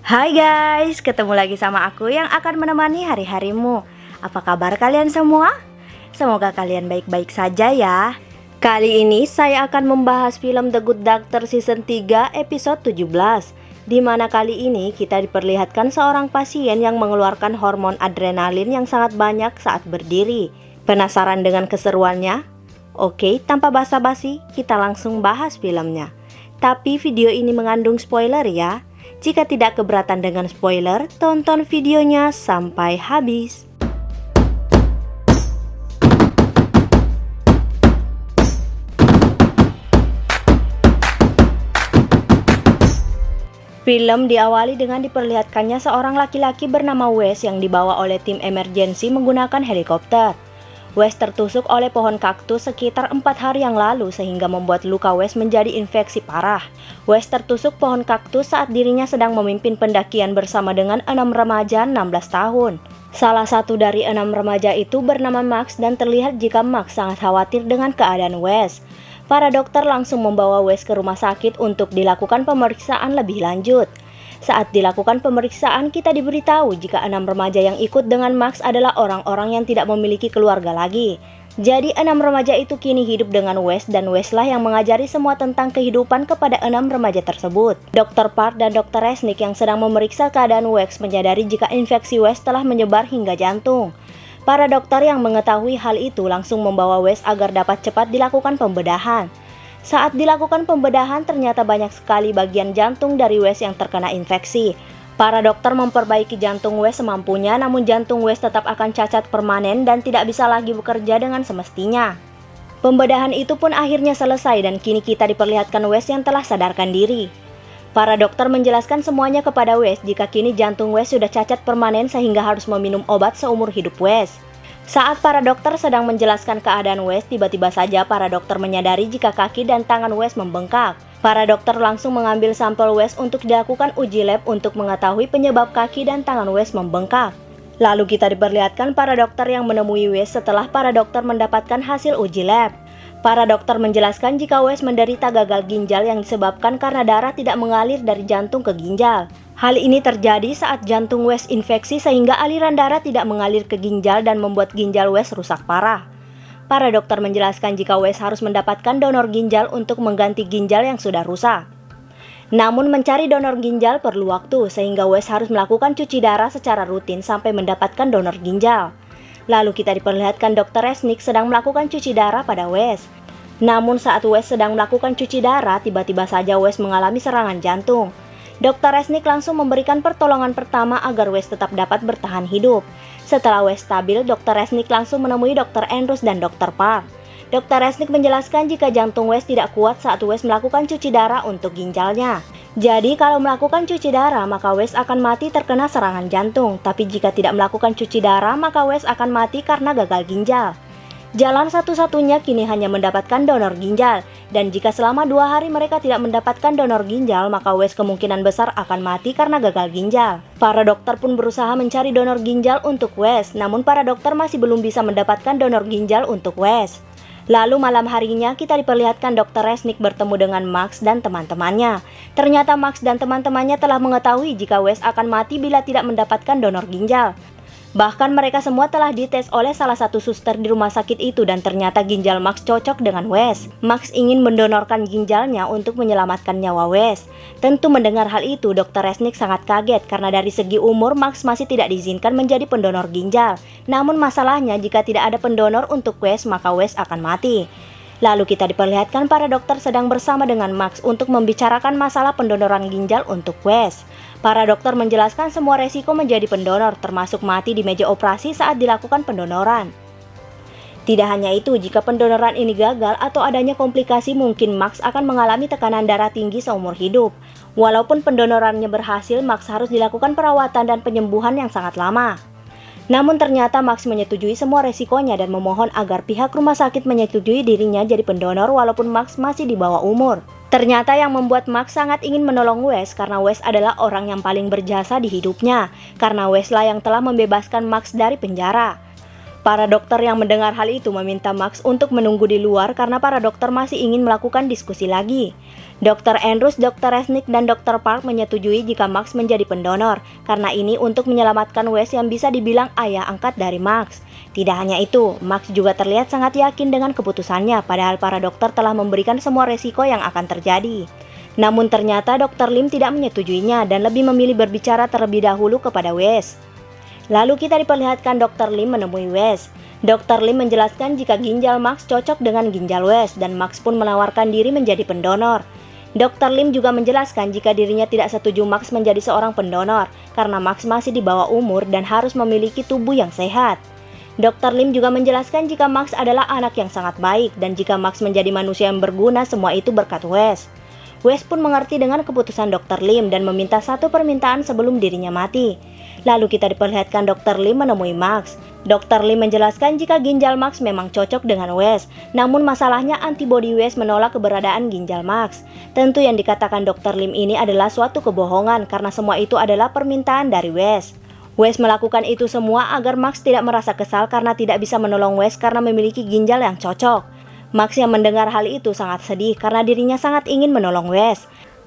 Hai guys, ketemu lagi sama aku yang akan menemani hari-harimu. Apa kabar kalian semua? Semoga kalian baik-baik saja ya. Kali ini saya akan membahas film The Good Doctor Season 3 episode 17, di mana kali ini kita diperlihatkan seorang pasien yang mengeluarkan hormon adrenalin yang sangat banyak saat berdiri. Penasaran dengan keseruannya? Oke, tanpa basa-basi, kita langsung bahas filmnya. Tapi video ini mengandung spoiler ya. Jika tidak keberatan dengan spoiler, tonton videonya sampai habis. Film diawali dengan diperlihatkannya seorang laki-laki bernama Wes yang dibawa oleh tim emergensi menggunakan helikopter. Wes tertusuk oleh pohon kaktus sekitar 4 hari yang lalu sehingga membuat luka Wes menjadi infeksi parah. Wes tertusuk pohon kaktus saat dirinya sedang memimpin pendakian bersama dengan 6 remaja 16 tahun. Salah satu dari 6 remaja itu bernama Max dan terlihat jika Max sangat khawatir dengan keadaan Wes. Para dokter langsung membawa Wes ke rumah sakit untuk dilakukan pemeriksaan lebih lanjut. Saat dilakukan pemeriksaan, kita diberitahu jika 6 remaja yang ikut dengan Max adalah orang-orang yang tidak memiliki keluarga lagi. Jadi 6 remaja itu kini hidup dengan Wes dan Wes lah yang mengajari semua tentang kehidupan kepada 6 remaja tersebut. Dr. Park dan Dr. Resnick yang sedang memeriksa keadaan Wes menyadari jika infeksi Wes telah menyebar hingga jantung. Para dokter yang mengetahui hal itu langsung membawa Wes agar dapat cepat dilakukan pembedahan. Saat dilakukan pembedahan ternyata banyak sekali bagian jantung dari Wes yang terkena infeksi. Para dokter memperbaiki jantung Wes semampunya, namun jantung Wes tetap akan cacat permanen dan tidak bisa lagi bekerja dengan semestinya. Pembedahan itu pun akhirnya selesai dan kini kita diperlihatkan Wes yang telah sadarkan diri. Para dokter menjelaskan semuanya kepada Wes jika kini jantung Wes sudah cacat permanen sehingga harus meminum obat seumur hidup Wes. Saat para dokter sedang menjelaskan keadaan Wes, tiba-tiba saja para dokter menyadari jika kaki dan tangan Wes membengkak. Para dokter langsung mengambil sampel Wes untuk dilakukan uji lab untuk mengetahui penyebab kaki dan tangan Wes membengkak. Lalu kita diperlihatkan para dokter yang menemui Wes setelah para dokter mendapatkan hasil uji lab. Para dokter menjelaskan jika Wes menderita gagal ginjal yang disebabkan karena darah tidak mengalir dari jantung ke ginjal. Hal ini terjadi saat jantung Wes infeksi sehingga aliran darah tidak mengalir ke ginjal dan membuat ginjal Wes rusak parah. Para dokter menjelaskan jika Wes harus mendapatkan donor ginjal untuk mengganti ginjal yang sudah rusak. Namun mencari donor ginjal perlu waktu sehingga Wes harus melakukan cuci darah secara rutin sampai mendapatkan donor ginjal. Lalu kita diperlihatkan Dr. Resnick sedang melakukan cuci darah pada Wes. Namun saat Wes sedang melakukan cuci darah, tiba-tiba saja Wes mengalami serangan jantung. Dr. Resnick langsung memberikan pertolongan pertama agar Wes tetap dapat bertahan hidup. Setelah Wes stabil, Dr. Resnick langsung menemui Dr. Andrews dan Dr. Park. Dr. Resnick menjelaskan jika jantung Wes tidak kuat saat Wes melakukan cuci darah untuk ginjalnya. Jadi kalau melakukan cuci darah maka Wes akan mati terkena serangan jantung. Tapi jika tidak melakukan cuci darah maka Wes akan mati karena gagal ginjal. Jalan satu-satunya kini hanya mendapatkan donor ginjal. Dan jika selama 2 hari mereka tidak mendapatkan donor ginjal maka Wes kemungkinan besar akan mati karena gagal ginjal. Para dokter pun berusaha mencari donor ginjal untuk Wes. Namun para dokter masih belum bisa mendapatkan donor ginjal untuk Wes. Lalu malam harinya kita diperlihatkan Dr. Resnick bertemu dengan Max dan teman-temannya. Ternyata Max dan teman-temannya telah mengetahui jika Wes akan mati bila tidak mendapatkan donor ginjal. Bahkan mereka semua telah dites oleh salah satu suster di rumah sakit itu dan ternyata ginjal Max cocok dengan Wes. Max ingin mendonorkan ginjalnya untuk menyelamatkan nyawa Wes. Tentu mendengar hal itu, Dr. Resnick sangat kaget karena dari segi umur Max masih tidak diizinkan menjadi pendonor ginjal. Namun masalahnya jika tidak ada pendonor untuk Wes maka Wes akan mati. Lalu kita diperlihatkan para dokter sedang bersama dengan Max untuk membicarakan masalah pendonoran ginjal untuk Wes. Para dokter menjelaskan semua resiko menjadi pendonor termasuk mati di meja operasi saat dilakukan pendonoran. Tidak hanya itu, jika pendonoran ini gagal atau adanya komplikasi mungkin Max akan mengalami tekanan darah tinggi seumur hidup. Walaupun pendonorannya berhasil, Max harus dilakukan perawatan dan penyembuhan yang sangat lama. Namun ternyata Max menyetujui semua resikonya dan memohon agar pihak rumah sakit menyetujui dirinya jadi pendonor walaupun Max masih di bawah umur. Ternyata yang membuat Max sangat ingin menolong Wes karena Wes adalah orang yang paling berjasa di hidupnya. Karena Wes lah yang telah membebaskan Max dari penjara. Para dokter yang mendengar hal itu meminta Max untuk menunggu di luar karena para dokter masih ingin melakukan diskusi lagi. Dr. Andrews, Dr. Resnick, dan Dr. Park menyetujui jika Max menjadi pendonor karena ini untuk menyelamatkan Wes yang bisa dibilang ayah angkat dari Max. Tidak hanya itu, Max juga terlihat sangat yakin dengan keputusannya padahal para dokter telah memberikan semua resiko yang akan terjadi. Namun ternyata Dr. Lim tidak menyetujuinya dan lebih memilih berbicara terlebih dahulu kepada Wes. Lalu kita diperlihatkan Dr. Lim menemui Wes. Dr. Lim menjelaskan jika ginjal Max cocok dengan ginjal Wes dan Max pun menawarkan diri menjadi pendonor. Dr. Lim juga menjelaskan jika dirinya tidak setuju Max menjadi seorang pendonor karena Max masih di bawah umur dan harus memiliki tubuh yang sehat. Dr. Lim juga menjelaskan jika Max adalah anak yang sangat baik dan jika Max menjadi manusia yang berguna semua itu berkat Wes. Wes pun mengerti dengan keputusan Dr. Lim dan meminta satu permintaan sebelum dirinya mati. Lalu kita diperlihatkan Dr. Lim menemui Max. Dr. Lim menjelaskan jika ginjal Max memang cocok dengan Wes, namun masalahnya antibodi Wes menolak keberadaan ginjal Max. Tentu yang dikatakan Dr. Lim ini adalah suatu kebohongan karena semua itu adalah permintaan dari Wes. Wes melakukan itu semua agar Max tidak merasa kesal karena tidak bisa menolong Wes karena memiliki ginjal yang cocok. Max yang mendengar hal itu sangat sedih karena dirinya sangat ingin menolong Wes.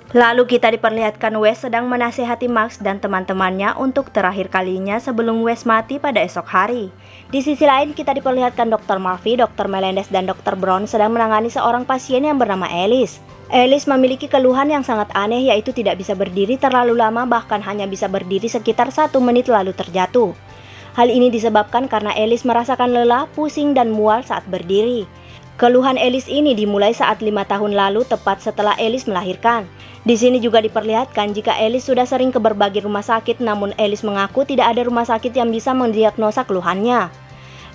Lalu kita diperlihatkan Wes sedang menasihati Max dan teman-temannya untuk terakhir kalinya sebelum Wes mati pada esok hari. Di sisi lain kita diperlihatkan Dr. Murphy, Dr. Melendez, dan Dr. Brown sedang menangani seorang pasien yang bernama Alice. Alice memiliki keluhan yang sangat aneh yaitu tidak bisa berdiri terlalu lama bahkan hanya bisa berdiri sekitar 1 menit lalu terjatuh. Hal ini disebabkan karena Alice merasakan lelah, pusing, dan mual saat berdiri. Keluhan Alice ini dimulai saat 5 tahun lalu tepat setelah Alice melahirkan. Di sini juga diperlihatkan jika Alice sudah sering ke berbagai rumah sakit namun Alice mengaku tidak ada rumah sakit yang bisa mendiagnosa keluhannya.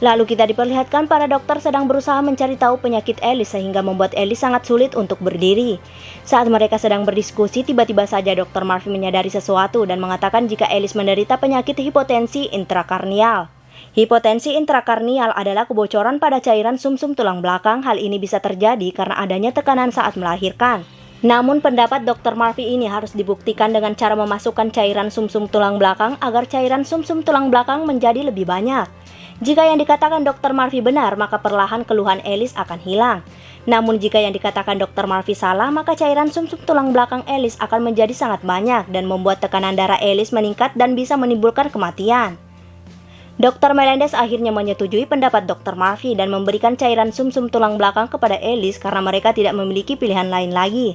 Lalu kita diperlihatkan para dokter sedang berusaha mencari tahu penyakit Alice sehingga membuat Alice sangat sulit untuk berdiri. Saat mereka sedang berdiskusi tiba-tiba saja Dr. Murphy menyadari sesuatu dan mengatakan jika Alice menderita penyakit hipotensi intrakarnial. Hipotensi intrakarnial adalah kebocoran pada cairan sumsum tulang belakang. Hal ini bisa terjadi karena adanya tekanan saat melahirkan. Namun pendapat Dr. Murphy ini harus dibuktikan dengan cara memasukkan cairan sumsum tulang belakang agar cairan sumsum tulang belakang menjadi lebih banyak. Jika yang dikatakan Dr. Murphy benar, maka perlahan keluhan Alice akan hilang. Namun jika yang dikatakan Dr. Murphy salah, maka cairan sumsum tulang belakang Alice akan menjadi sangat banyak dan membuat tekanan darah Alice meningkat dan bisa menimbulkan kematian. Dr. Melendez akhirnya menyetujui pendapat Dr. Murphy dan memberikan cairan sumsum tulang belakang kepada Alice karena mereka tidak memiliki pilihan lain lagi.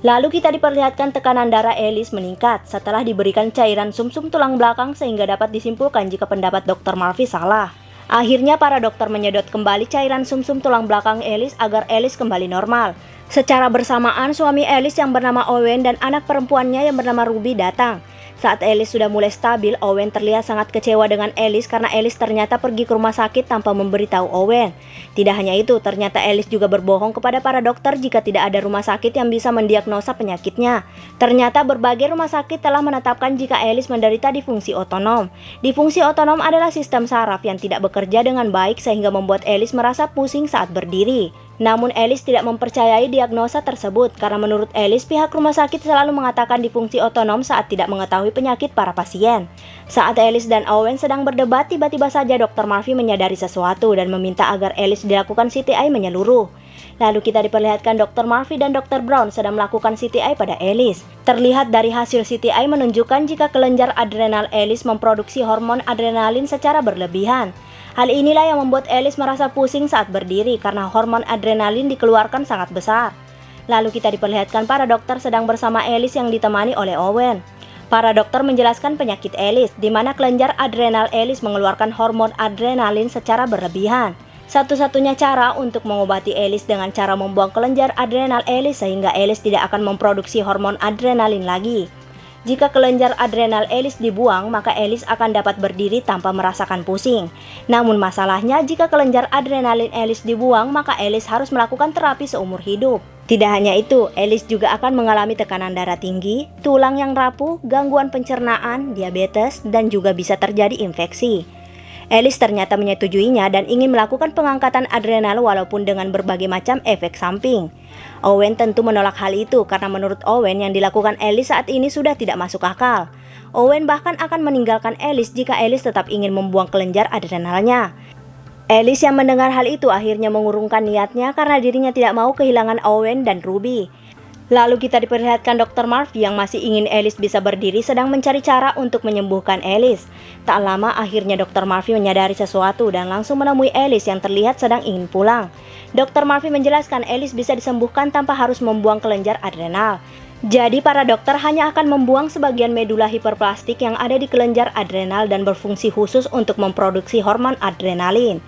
Lalu kita diperlihatkan tekanan darah Alice meningkat setelah diberikan cairan sumsum tulang belakang sehingga dapat disimpulkan jika pendapat Dr. Murphy salah. Akhirnya para dokter menyedot kembali cairan sumsum tulang belakang Alice agar Alice kembali normal. Secara bersamaan suami Alice yang bernama Owen dan anak perempuannya yang bernama Ruby datang. Saat Alice sudah mulai stabil, Owen terlihat sangat kecewa dengan Alice karena Alice ternyata pergi ke rumah sakit tanpa memberitahu Owen. Tidak hanya itu, ternyata Alice juga berbohong kepada para dokter jika tidak ada rumah sakit yang bisa mendiagnosa penyakitnya. Ternyata berbagai rumah sakit telah menetapkan jika Alice menderita disfungsi otonom. Disfungsi otonom adalah sistem saraf yang tidak bekerja dengan baik sehingga membuat Alice merasa pusing saat berdiri. Namun Alice tidak mempercayai diagnosa tersebut karena menurut Alice pihak rumah sakit selalu mengatakan disfungsi otonom saat tidak mengetahui penyakit para pasien. Saat Alice dan Owen sedang berdebat, tiba-tiba saja Dr. Murphy menyadari sesuatu dan meminta agar Alice dilakukan CTI menyeluruh. Lalu kita diperlihatkan Dr. Murphy dan Dr. Brown sedang melakukan CTI pada Alice. Terlihat dari hasil CTI menunjukkan jika kelenjar adrenal Alice memproduksi hormon adrenalin secara berlebihan. Hal inilah yang membuat Alice merasa pusing saat berdiri karena hormon adrenalin dikeluarkan sangat besar. Lalu kita diperlihatkan para dokter sedang bersama Alice yang ditemani oleh Owen. Para dokter menjelaskan penyakit Alice, di mana kelenjar adrenal Alice mengeluarkan hormon adrenalin secara berlebihan. Satu-satunya cara untuk mengobati Alice dengan cara membuang kelenjar adrenal Alice sehingga Alice tidak akan memproduksi hormon adrenalin lagi. Jika kelenjar adrenal Alice dibuang, maka Alice akan dapat berdiri tanpa merasakan pusing. Namun masalahnya, jika kelenjar adrenalin Alice dibuang, maka Alice harus melakukan terapi seumur hidup. Tidak hanya itu, Alice juga akan mengalami tekanan darah tinggi, tulang yang rapuh, gangguan pencernaan, diabetes, dan juga bisa terjadi infeksi. Alice ternyata menyetujuinya dan ingin melakukan pengangkatan adrenal walaupun dengan berbagai macam efek samping. Owen tentu menolak hal itu karena menurut Owen yang dilakukan Alice saat ini sudah tidak masuk akal. Owen bahkan akan meninggalkan Alice jika Alice tetap ingin membuang kelenjar adrenalnya. Alice yang mendengar hal itu akhirnya mengurungkan niatnya karena dirinya tidak mau kehilangan Owen dan Ruby. Lalu kita diperlihatkan Dr. Murphy yang masih ingin Alice bisa berdiri sedang mencari cara untuk menyembuhkan Alice. Tak lama akhirnya Dr. Murphy menyadari sesuatu dan langsung menemui Alice yang terlihat sedang ingin pulang. Dr. Murphy menjelaskan Alice bisa disembuhkan tanpa harus membuang kelenjar adrenal. Jadi para dokter hanya akan membuang sebagian medula hiperplastik yang ada di kelenjar adrenal dan berfungsi khusus untuk memproduksi hormon adrenalin.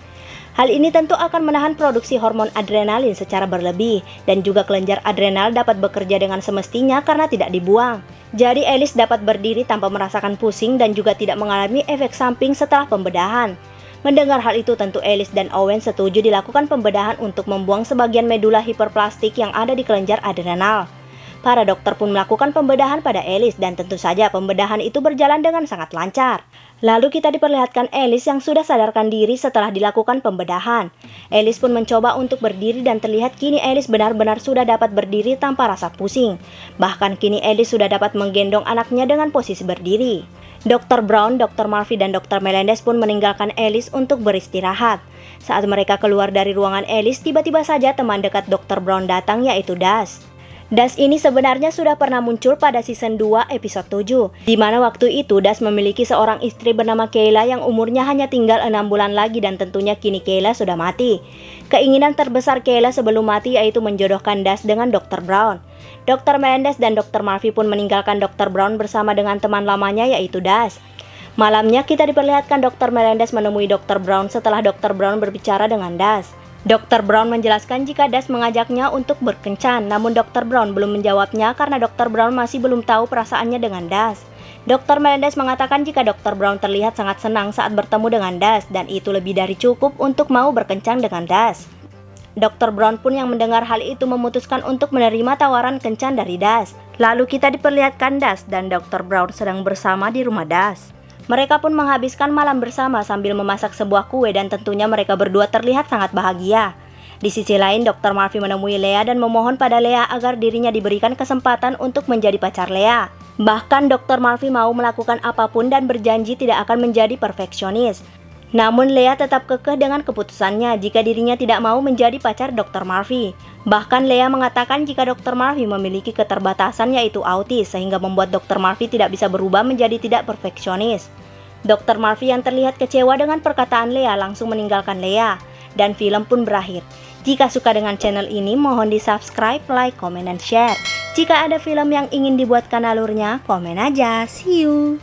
Hal ini tentu akan menahan produksi hormon adrenalin secara berlebih dan juga kelenjar adrenal dapat bekerja dengan semestinya karena tidak dibuang. Jadi Alice dapat berdiri tanpa merasakan pusing dan juga tidak mengalami efek samping setelah pembedahan. Mendengar hal itu tentu Alice dan Owen setuju dilakukan pembedahan untuk membuang sebagian medula hiperplastik yang ada di kelenjar adrenal. Para dokter pun melakukan pembedahan pada Alice dan tentu saja pembedahan itu berjalan dengan sangat lancar. Lalu kita diperlihatkan Alice yang sudah sadarkan diri setelah dilakukan pembedahan. Alice pun mencoba untuk berdiri dan terlihat kini Alice benar-benar sudah dapat berdiri tanpa rasa pusing. Bahkan kini Alice sudah dapat menggendong anaknya dengan posisi berdiri. Dr. Brown, Dr. Murphy, dan Dr. Melendez pun meninggalkan Alice untuk beristirahat. Saat mereka keluar dari ruangan Alice, tiba-tiba saja teman dekat Dr. Brown datang yaitu Das. Das ini sebenarnya sudah pernah muncul pada season 2 episode 7, di mana waktu itu Das memiliki seorang istri bernama Kayla yang umurnya hanya tinggal 6 bulan lagi dan tentunya kini Kayla sudah mati. Keinginan terbesar Kayla sebelum mati yaitu menjodohkan Das dengan Dr. Brown. Dr. Melendez dan Dr. Murphy pun meninggalkan Dr. Brown bersama dengan teman lamanya yaitu Das. Malamnya kita diperlihatkan Dr. Melendez menemui Dr. Brown setelah Dr. Brown berbicara dengan Das. Dr. Brown menjelaskan jika Das mengajaknya untuk berkencan, namun Dr. Brown belum menjawabnya karena Dr. Brown masih belum tahu perasaannya dengan Das. Dr. Melendez mengatakan jika Dr. Brown terlihat sangat senang saat bertemu dengan Das dan itu lebih dari cukup untuk mau berkencan dengan Das. Dr. Brown pun yang mendengar hal itu memutuskan untuk menerima tawaran kencan dari Das. Lalu kita diperlihatkan Das dan Dr. Brown sedang bersama di rumah Das. Mereka pun menghabiskan malam bersama sambil memasak sebuah kue dan tentunya mereka berdua terlihat sangat bahagia. Di sisi lain, Dr. Murphy menemui Lea dan memohon pada Lea agar dirinya diberikan kesempatan untuk menjadi pacar Lea. Bahkan Dr. Murphy mau melakukan apapun dan berjanji tidak akan menjadi perfeksionis. Namun Lea tetap kekeh dengan keputusannya jika dirinya tidak mau menjadi pacar Dr. Murphy. Bahkan Lea mengatakan jika Dr. Murphy memiliki keterbatasan yaitu autis sehingga membuat Dr. Murphy tidak bisa berubah menjadi tidak perfeksionis. Dr. Murphy yang terlihat kecewa dengan perkataan Lea langsung meninggalkan Lea dan film pun berakhir. Jika suka dengan channel ini mohon di subscribe, like, komen, dan share. Jika ada film yang ingin dibuatkan alurnya, komen aja. See you!